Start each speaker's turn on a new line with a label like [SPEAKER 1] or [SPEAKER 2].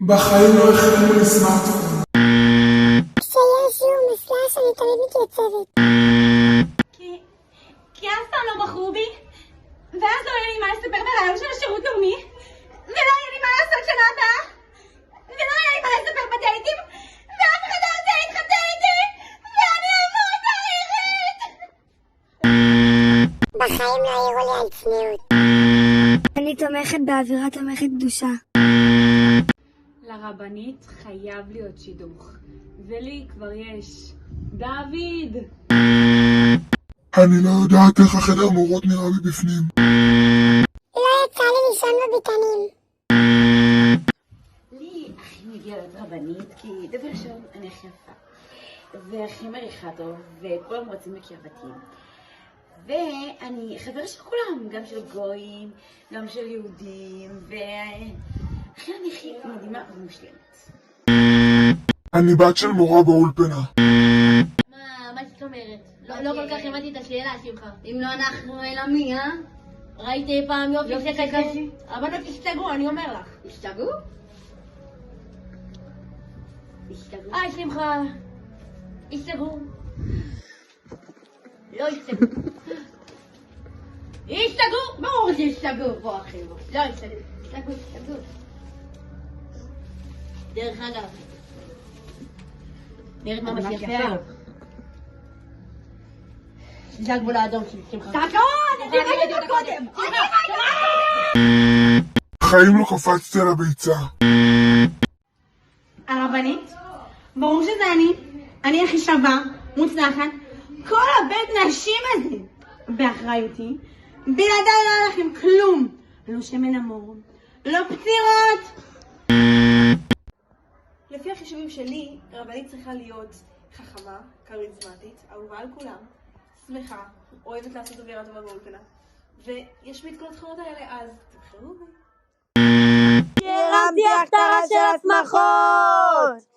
[SPEAKER 1] בחיים לא החרימו לי סמארטפון.
[SPEAKER 2] כשיש שיעור מסגש אני תמיד מתייצבת.
[SPEAKER 3] כי אף פעם לא בחרו בי, ואז לא היה לי מה לספר ברעיון של השירות לאומי, ולא היה לי מה לעשות שנה הבאה, ולא היה לי מה לספר בדייטים, ואף אחד לא רוצה להתחתן איתי, ואני אמות העירית!
[SPEAKER 2] בחיים לא העירו לי על צניעות.
[SPEAKER 4] אני תומכת באווירה תומכת קדושה.
[SPEAKER 3] לרבנית חייב להיות שידוך, ולי כבר יש. דוד!
[SPEAKER 1] אני לא יודעת איך החדר מורות נראה מבפנים.
[SPEAKER 2] לא יצא לי לישון בביתנים.
[SPEAKER 5] לי הכי מגיע להיות רבנית, כי דבר ראשון אני הכי יפה, והכי מריחה טוב, וכולם רוצים בקרבתי. ואני חבר של כולם, גם של גויים, גם של יהודים, לכן אני הכי מדהימה ומושלמת.
[SPEAKER 1] אני בת של מורה באולפנה.
[SPEAKER 6] מה זאת אומרת? לא כל כך הבנתי את השאלה שלך. אם לא אנחנו, אלא מי, אה? ראית פעם יופי שכזה? הבנות השתגעו, אני אומר לך. השתגעו? השתגעו. שמחה. השתגעו. לא השתגעו. השתגעו? ברור שהשתגעו פה, אחי. לא השתגעו. השתגעו. דרך אגב. נראית ממש יפה. זה הגבול האדום שלי, שמחה. תקעון! אני ראיתי אותה קודם!
[SPEAKER 1] בחיים לא קפצתי על הביצה.
[SPEAKER 3] הרבנית? ברור שזה אני הכי שווה, מוצלחת, כל הבית נשים הזה באחריותי, בלעדיי לא היה לכם כלום, לא שמן המור, לא פצירות.
[SPEAKER 7] לפי החישובים שלי, רבנית צריכה להיות חכמה, כריזמטית, אהובה על כולם, שמחה, אוהבת לעשות אווירה טובה באולפנה, ויש לי את כל התכונות האלה, אז תבחרו בי.
[SPEAKER 6] הרמתי הכתרה של השמחות!